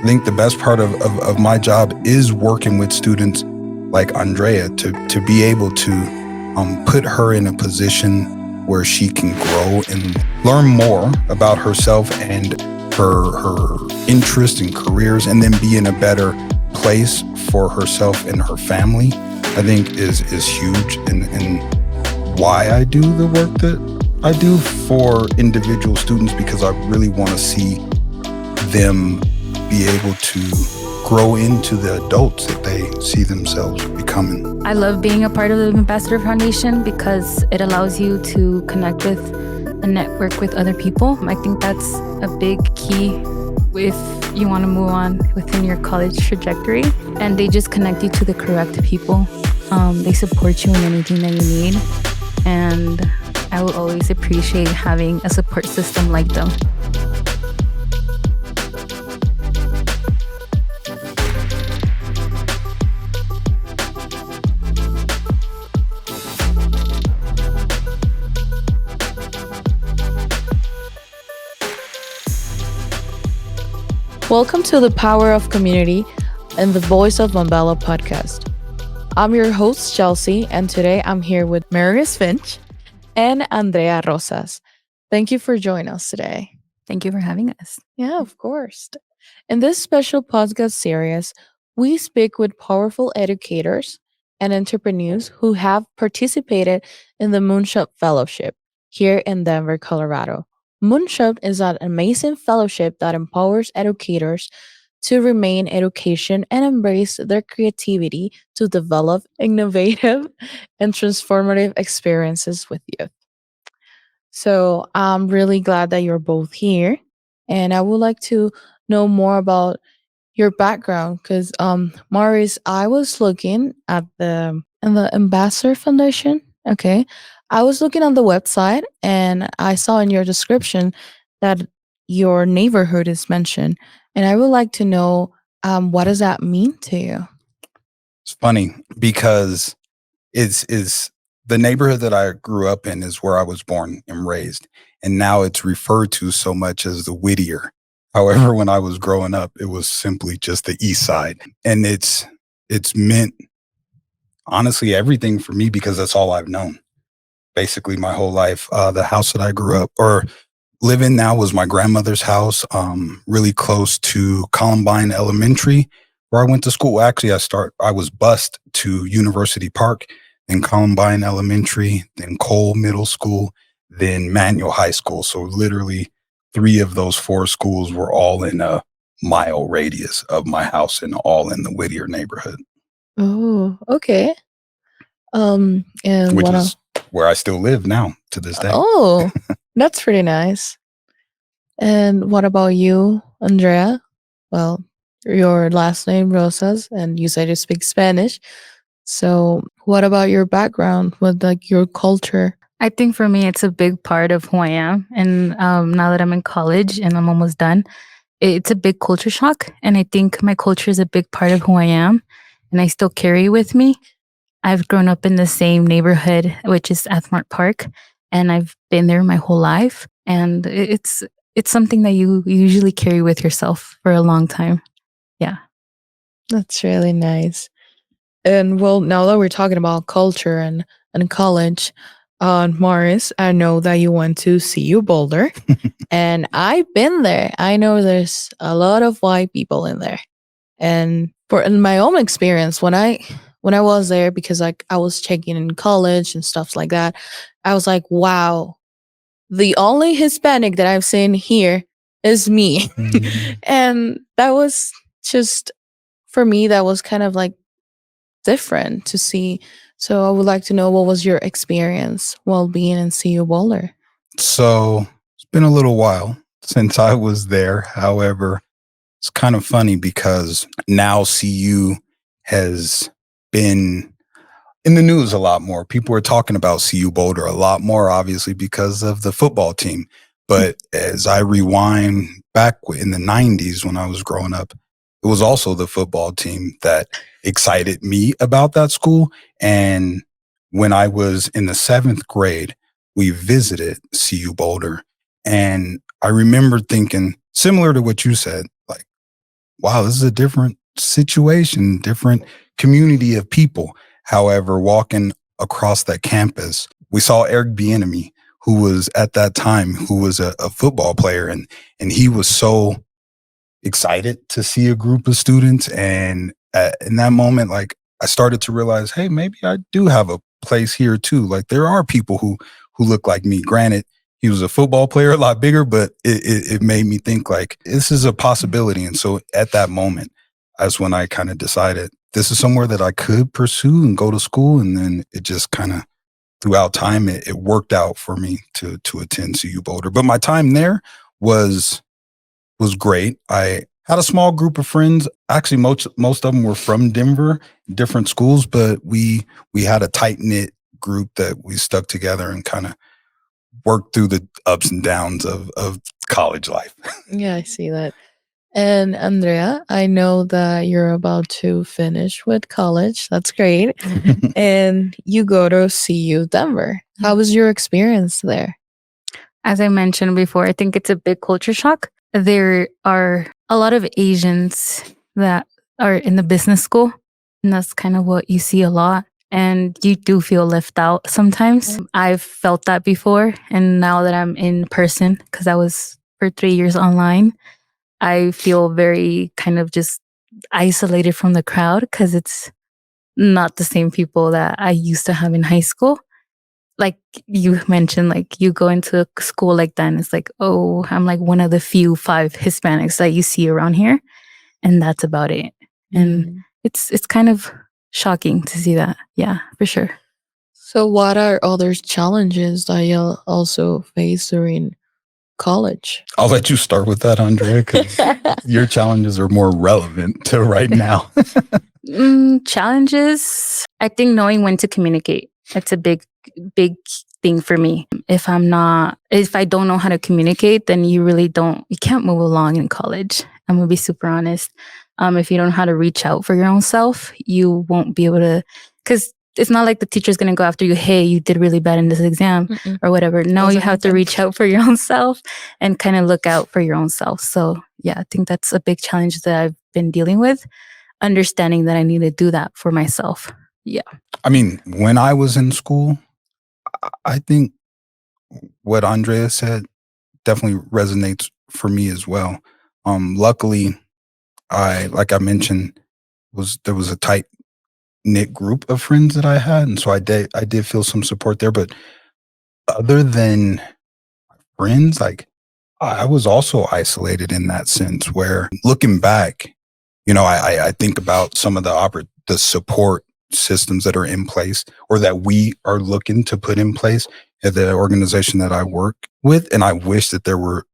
I think the best part of my job is working with students like Andrea to be able to put her in a position where she can grow and learn more about herself and her interests and careers, and then be in a better place for herself and her family. I think is huge, and why I do the work that I do for individual students, because I really want to see them be able to grow into the adults that they see themselves becoming. I love being a part of the Ambassador Foundation because it allows you to connect with and network with other people. I think that's a big key if you want to move on within your college trajectory. And they just connect you to the correct people. They support you in anything that you need. And I will always appreciate having a support system like them. Welcome to the Power of Community and the Voice of Montbello Podcast. I'm your host, Chelsea, and today I'm here with Marius Finch and Andrea Rosas. Thank you for joining us today. Thank you for having us. Yeah, of course. In this special podcast series, we speak with powerful educators and entrepreneurs who have participated in the Moonshot Fellowship here in Denver, Colorado. Moonshot is an amazing fellowship that empowers educators to remain education and embrace their creativity to develop innovative and transformative experiences with youth. So I'm really glad that you're both here. And I would like to know more about your background because Maurice, I was looking at the Ambassador Foundation. Okay. I was looking on the website and I saw in your description that your neighborhood is mentioned. And I would like to know what does that mean to you? It's funny because it's the neighborhood that I grew up in is where I was born and raised. And now it's referred to so much as the Whittier. However, when I was growing up, it was simply just the East Side. And it's meant, honestly, everything for me because that's all I've known. Basically, my whole life. The house that I grew up or live in now was my grandmother's house, really close to Columbine Elementary, where I went to school. Actually, I was bused to University Park, then Columbine Elementary, then Cole Middle School, then Manual High School. So literally 3 of those 4 schools were all in a mile radius of my house and all in the Whittier neighborhood. Oh, okay. And which what is where I still live now to this day. Oh, that's pretty nice. And what about you, Andrea? Well, your last name Rosas, and you said you speak Spanish. So, what about your background with like your culture? I think for me, it's a big part of who I am. And now that I'm in college and I'm almost done, it's a big culture shock. And I think my culture is a big part of who I am. And I still carry with me. I've grown up in the same neighborhood, which is Athmart Park. And I've been there my whole life. And it's something that you usually carry with yourself for a long time. Yeah. That's really nice. And well, now that we're talking about culture and college, Morris, I know that you went to CU Boulder, and I've been there. I know there's a lot of white people in there. And in my own experience, when I was there, because like I was checking in college and stuff like that, I was like, wow, the only Hispanic that I've seen here is me. And that was just, for me, that was kind of like different to see. So I would like to know, what was your experience while being in CU Boulder? So it's been a little while since I was there. However, it's kind of funny because now CU has been in the news a lot more. People are talking about CU Boulder a lot more, obviously, because of the football team. But as I rewind back in the 90s when I was growing up, it was also the football team that excited me about that school. And when I was in the 7th grade, we visited CU Boulder. And I remember thinking, similar to what you said, like, wow, this is a different situation, different community of people. However, walking across that campus, we saw Eric Bieniemy, who was at that time, who was a football player. And he was so excited to see a group of students. And in that moment, like I started to realize, hey, maybe I do have a place here too. Like there are people who look like me. Granted, he was a football player, a lot bigger, but it made me think like this is a possibility. And so at that moment, that's when I kind of decided this is somewhere that I could pursue and go to school. And then it just kind of throughout time, it worked out for me to attend CU Boulder. But my time there was great. I had a small group of friends. Actually, most of them were from Denver, different schools, but we had a tight knit group that we stuck together and kind of worked through the ups and downs of college life. Yeah, I see that. And Andrea, I know that you're about to finish with college. That's great. And you go to CU Denver. How was your experience there? As I mentioned before, I think it's a big culture shock. There are a lot of Asians that are in the business school, and that's kind of what you see a lot. And you do feel left out sometimes. I've felt that before. And now that I'm in person, because I was for 3 years online, I feel very kind of just isolated from the crowd because it's not the same people that I used to have in high school. Like you mentioned, like you go into a school like that and it's like, oh, I'm like one of the few 5 Hispanics that you see around here. And that's about it. And it's kind of shocking to see that. Yeah, for sure. So what are other challenges that you'll also face during college? I'll let you start with that, Andrea, because your challenges are more relevant to right now. Challenges, I think knowing when to communicate. That's a big thing for me. If I don't know how to communicate, then you can't move along in college. I'm going to be super honest. If you don't know how to reach out for your own self, you won't be able to, because it's not like the teacher's going to go after you, hey, you did really bad in this exam or whatever. No, you have to reach out for your own self and kind of look out for your own self. So yeah, I think that's a big challenge that I've been dealing with, understanding that I need to do that for myself. Yeah. I mean, when I was in school, I think what Andrea said definitely resonates for me as well. Luckily, like I mentioned, there was a tight knit group of friends that I had, and so I did feel some support there. But other than friends, like I was also isolated in that sense. Where looking back, I think about some of the support systems that are in place or that we are looking to put in place at the organization that I work with, and I wish that there were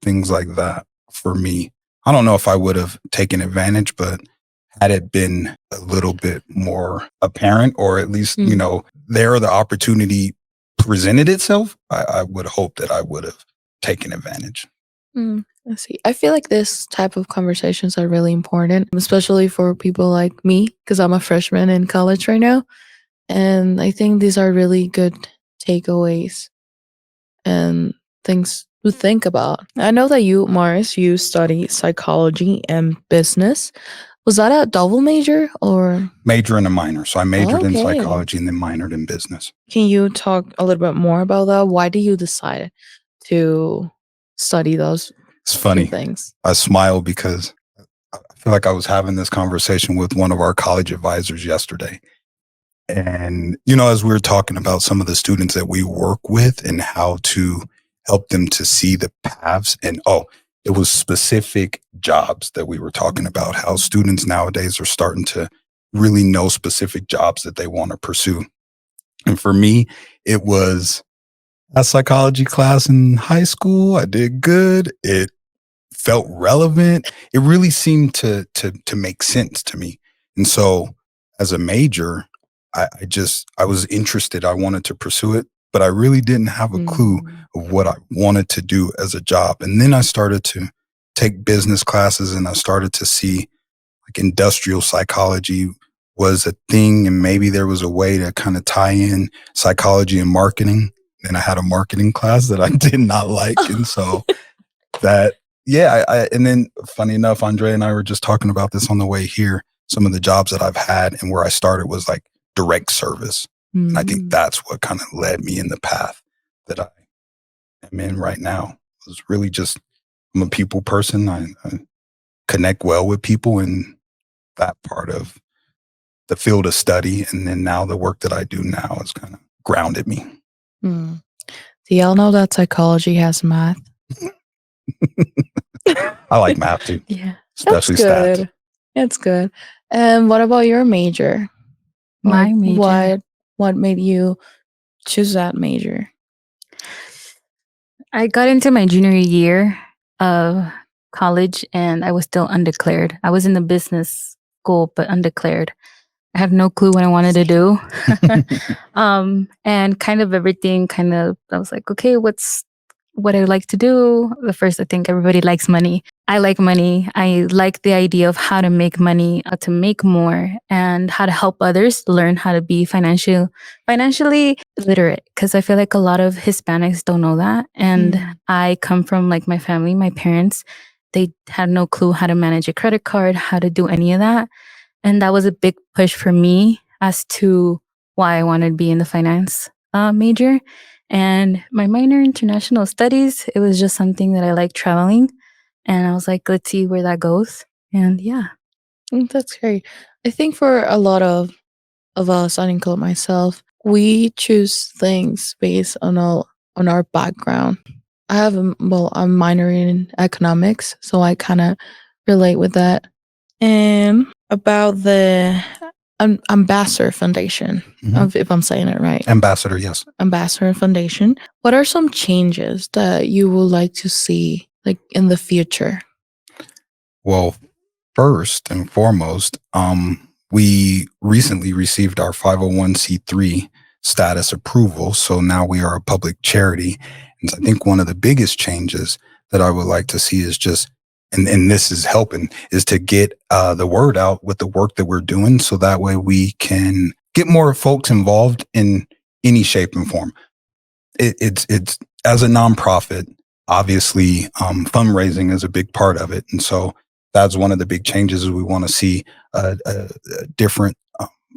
things like that for me. I don't know if I would have taken advantage, but had it been a little bit more apparent, or at least, there the opportunity presented itself, I would hope that I would have taken advantage. I see. I feel like this type of conversations are really important, especially for people like me, because I'm a freshman in college right now. And I think these are really good takeaways and things to think about. I know that you, Marius, you study psychology and business. Was that a double major or? Major and a minor. So I majored in psychology and then minored in business. Can you talk a little bit more about that? Why did you decide to study those things? I smile because I feel like I was having this conversation with one of our college advisors yesterday. And, as we were talking about some of the students that we work with and how to help them to see the paths and, it was specific jobs that we were talking about, how students nowadays are starting to really know specific jobs that they want to pursue. And for me, it was a psychology class in high school. I did good. It felt relevant. It really seemed to make sense to me. And so as a major, I was interested. I wanted to pursue it, but I really didn't have a clue of what I wanted to do as a job. And then I started to take business classes and I started to see like industrial psychology was a thing. And maybe there was a way to kind of tie in psychology and marketing. And I had a marketing class that I did not like. And so that And then funny enough, Andrea and I were just talking about this on the way here. Some of the jobs that I've had and where I started was like direct service. And I think that's what kind of led me in the path that I am in right now. It was really just, I'm a people person. I connect well with people, and that part of the field of study. And then now the work that I do now has kind of grounded me. Do y'all know that psychology has math? I like math too. Yeah. Especially That's good. stats. It's good. And what about your major? My major. What made you choose that major? I got into my junior year of college and I was still undeclared. I was in the business school, but undeclared. I had no clue what I wanted to do. And kind of everything I was like, okay, what's what I like to do? The first, I think everybody likes money. I like money. I like the idea of how to make money, how to make more, and how to help others learn how to be financially literate. Because I feel like a lot of Hispanics don't know that. And I come from like my family, my parents, they had no clue how to manage a credit card, how to do any of that. And that was a big push for me as to why I wanted to be in the finance major. And my minor, international studies, it was just something that I like traveling. And I was like, let's see where that goes. And yeah. That's great. I think for a lot of us, I include myself, we choose things based on our background. I'm minoring in economics, so I kind of relate with that. And about the Ambassador Foundation, if I'm saying it right. Ambassador, yes. Ambassador Foundation. What are some changes that you would like to see like in the future? Well, first and foremost, we recently received our 501c3 status approval. So now we are a public charity. And I think one of the biggest changes that I would like to see is just, and this is helping, is to get the word out with the work that we're doing. So that way we can get more folks involved in any shape and form. It's as a nonprofit, obviously, fundraising is a big part of it. And so that's one of the big changes is we want to see a different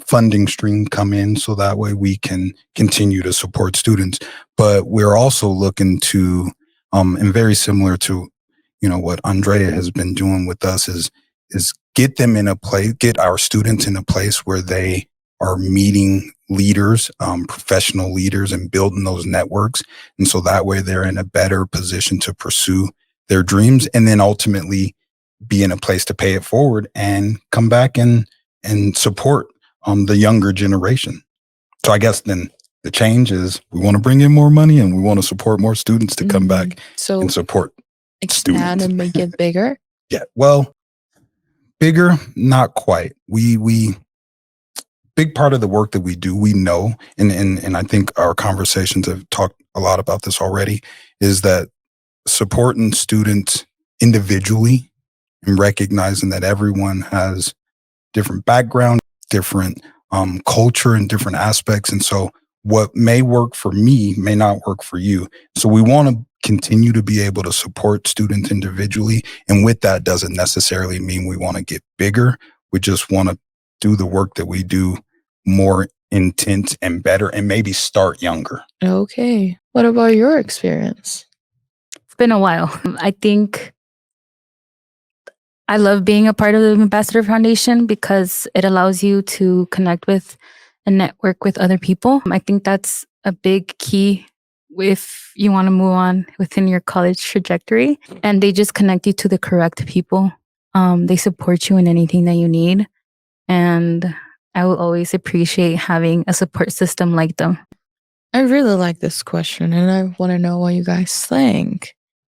funding stream come in so that way we can continue to support students. But we're also looking to, and very similar to, what Andrea has been doing with us is get them in a place, get our students in a place where they are meeting leaders, professional leaders, and building those networks. And so that way they're in a better position to pursue their dreams and then ultimately be in a place to pay it forward and come back and support the younger generation. So I guess then the change is we want to bring in more money and we want to support more students to come back and support expand students. And make it bigger. Yeah, well, bigger, not quite. We big part of the work that we do, we know, and I think our conversations have talked a lot about this already, is that supporting students individually and recognizing that everyone has different background, different culture and different aspects. And so what may work for me may not work for you. So we want to continue to be able to support students individually. And with that doesn't necessarily mean we want to get bigger. We just want to do the work that we do more intense and better and maybe start younger. Okay. What about your experience? It's been a while. I think I love being a part of the Ambassador Foundation because it allows you to connect with and network with other people. I think that's a big key if you want to move on within your college trajectory. And they just connect you to the correct people. They support you in anything that you need. And I will always appreciate having a support system like them. I really like this question and I want to know what you guys think.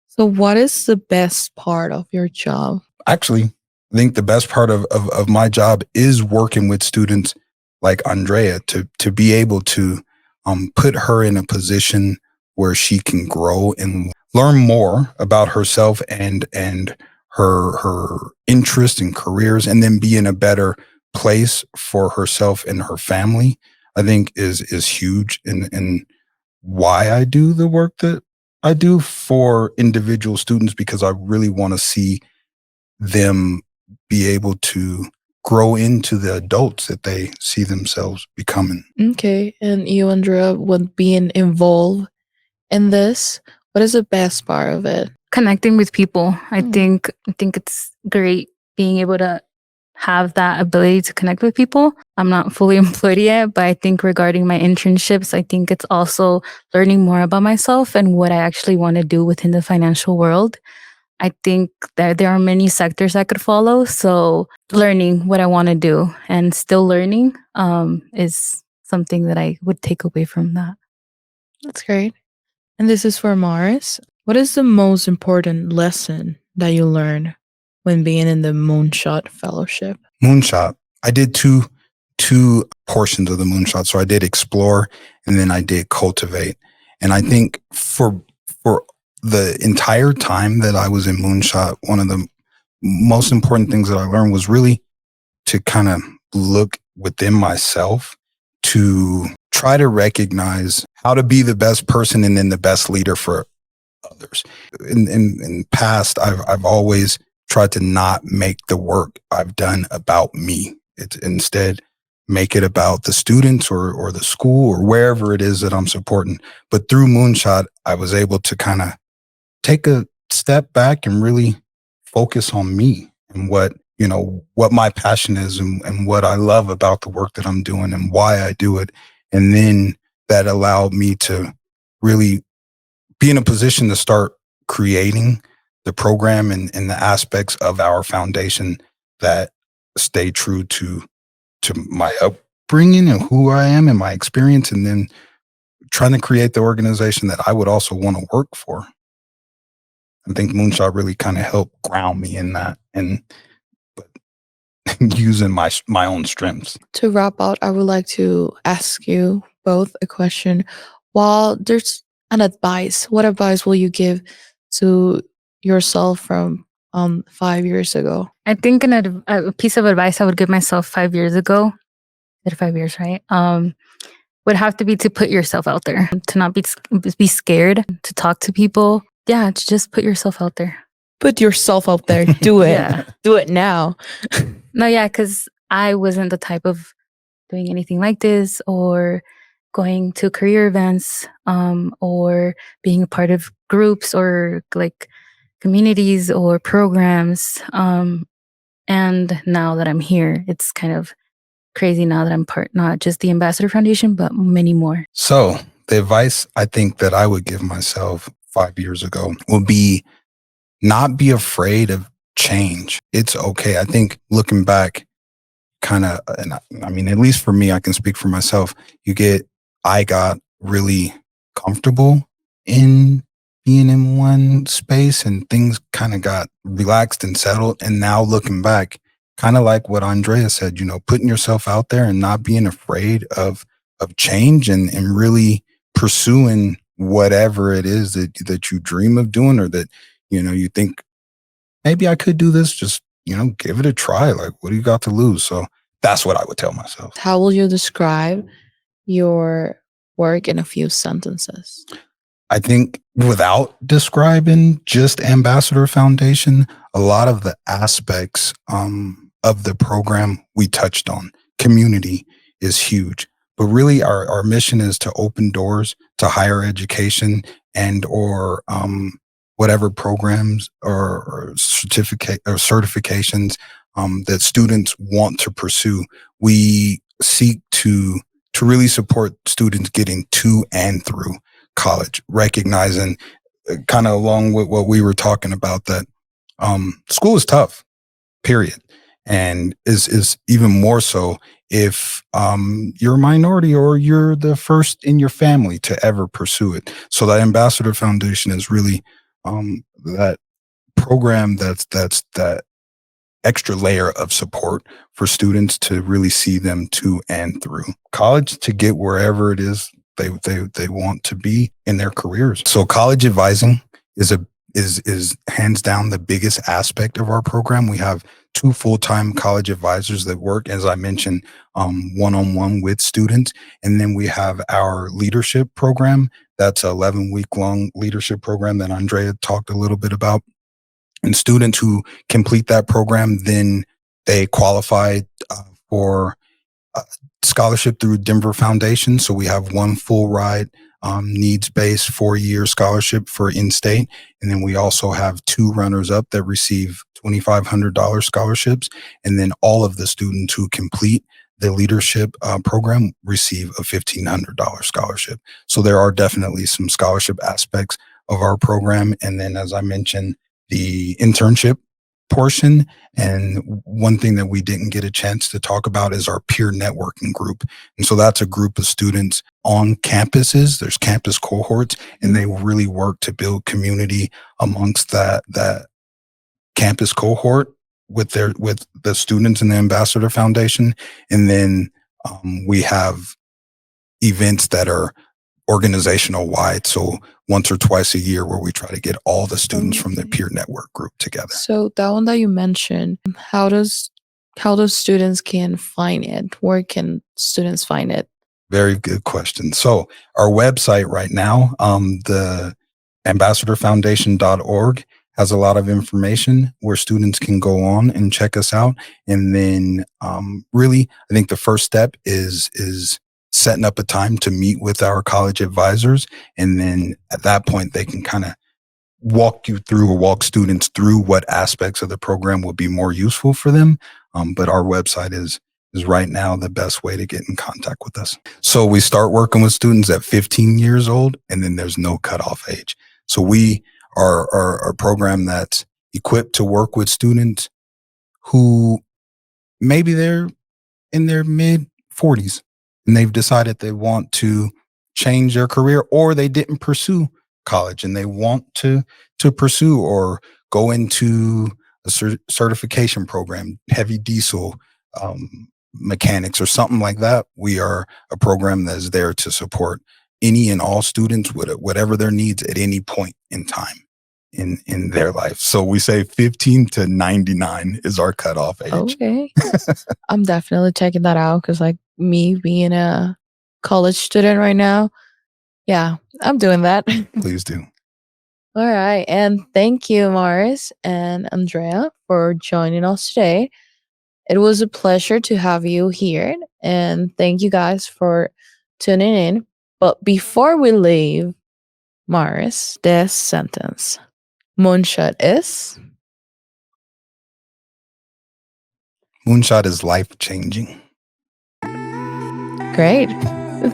So what is the best part of your job? Actually, I think the best part of my job is working with students like Andrea to be able to put her in a position where she can grow and learn more about herself and her interests and careers, and then be in a better place for herself and her family. I think is huge in why I do the work that I do for individual students because I really want to see them be able to grow into the adults that they see themselves becoming. Okay. And you, Andrea, with being involved in this, what is the best part of it? Connecting with people. I Mm. think it's great being able to have that ability to connect with people. I'm not fully employed yet, but I think regarding my internships, I think it's also learning more about myself and what I actually want to do within the financial world. I think that there are many sectors I could follow. So learning what I want to do and still learning is something that I would take away from that. That's great. And this is for Marius. What is the most important lesson that you learned when being in the Moonshot Fellowship? Moonshot. I did two portions of the Moonshot. So I did explore and then I did cultivate. And I think for the entire time that I was in Moonshot, one of the most important things that I learned was really to kind of look within myself to try to recognize how to be the best person and then the best leader for others. In past, I've always tried to not make the work I've done about me. It's instead make it about the students or the school or wherever it is that I'm supporting. But through Moonshot, I was able to kind of take a step back and really focus on me and what my passion is and what I love about the work that I'm doing and why I do it. And then that allowed me to really be in a position to start creating the program and the aspects of our foundation that stay true to my upbringing and who I am and my experience, and then trying to create the organization that I would also want to work for. I think Moonshot really kind of helped ground me in that and using my own strengths. To wrap out, I would like to ask you both a question. While there's an advice, what advice will you give to yourself from 5 years ago? I think a piece of advice I would give myself 5 years ago, did 5 years, right? Would have to be to put yourself out there, to not be scared to talk to people. Yeah, to just put yourself out there. Put yourself out there. Do it. Yeah. Do it now. No, yeah, because I wasn't the type of doing anything like this or going to career events or being a part of groups or like communities or programs. And now that I'm here, it's kind of crazy now that I'm part, not just the Ambassador Foundation, but many more. So the advice I think that I would give myself 5 years ago will be not be afraid of change. It's okay. I think looking back, kind of, and I mean, at least for me, I can speak for myself. I got really comfortable in being in one space and things kind of got relaxed and settled. And now looking back, kind of like what Andrea said, putting yourself out there and not being afraid of change and really pursuing whatever it is that you dream of doing or that, you think maybe I could do this, just, give it a try. Like, what do you got to lose? So that's what I would tell myself. How will you describe your work in a few sentences? I think without describing just Ambassador Foundation, a lot of the aspects of the program we touched on. Community is huge, but really our mission is to open doors to higher education and or whatever programs or certifications that students want to pursue. We seek to really support students getting to and through college, recognizing kind of along with what we were talking about that school is tough, period. And is even more so if you're a minority or you're the first in your family to ever pursue it. So that Ambassador Foundation is really that program that's that extra layer of support for students to really see them to and through college to get wherever it is they want to be in their careers. So college advising is hands down the biggest aspect of our program. We have 2 full-time college advisors that work, as I mentioned, one-on-one with students. And then we have our leadership program That's an 11-week-long leadership program that Andrea talked a little bit about. And students who complete that program, then they qualify for scholarship through Denver Foundation. So we have one full ride, needs-based 4-year scholarship for in-state. And then we also have 2 runners-up that receive $2,500 scholarships. And then all of the students who complete the leadership program receive a $1,500 scholarship. So there are definitely some scholarship aspects of our program. And then, as I mentioned, the internship portion. And one thing that we didn't get a chance to talk about is our peer networking group. And so that's a group of students on campuses. There's campus cohorts, and they really work to build community amongst that campus cohort with the students in the Ambassador Foundation. And then we have events that are organizational wide. So once or twice a year where we try to get all the students from the peer network group together. So that one that you mentioned, how does students can find it? Where can students find it? Very good question. So our website right now, the ambassadorfoundation.org, has a lot of information where students can go on and check us out. And then really, I think the first step is setting up a time to meet with our college advisors. And then at that point, they can kind of walk students through what aspects of the program will be more useful for them. But our website is right now the best way to get in contact with us. So we start working with students at 15 years old, and then there's no cutoff age. So we are a program that's equipped to work with students who maybe they're in their mid 40s and they've decided they want to change their career, or they didn't pursue college and they want to pursue or go into a certification program, heavy diesel mechanics or something like that. We are a program that is there to support any and all students with whatever their needs at any point in time in their life. So we say 15 to 99 is our cutoff age. Okay. I'm definitely checking that out because, like, me being a college student right now, yeah, I'm doing that. Please do. All right. And thank you, Marius and Andrea, for joining us today. It was a pleasure to have you here. And thank you guys for tuning in. But before we leave, Marius, this sentence. Moonshot is? Moonshot is life-changing. Great.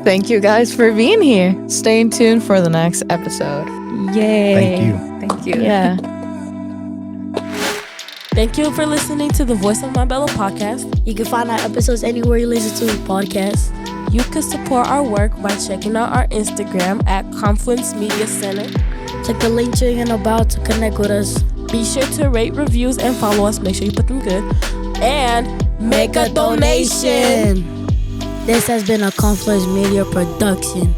Thank you guys for being here. Stay tuned for the next episode. Yay. Thank you. Thank you. Yeah. Thank you for listening to the Voice of Montbello Podcast. You can find our episodes anywhere you listen to podcasts. You can support our work by checking out our Instagram at Confluence Media Center. Check the link tree in about to connect with us. Be sure to rate, reviews, and follow us. Make sure you put them good. And make a donation. This has been a Confluence Media production.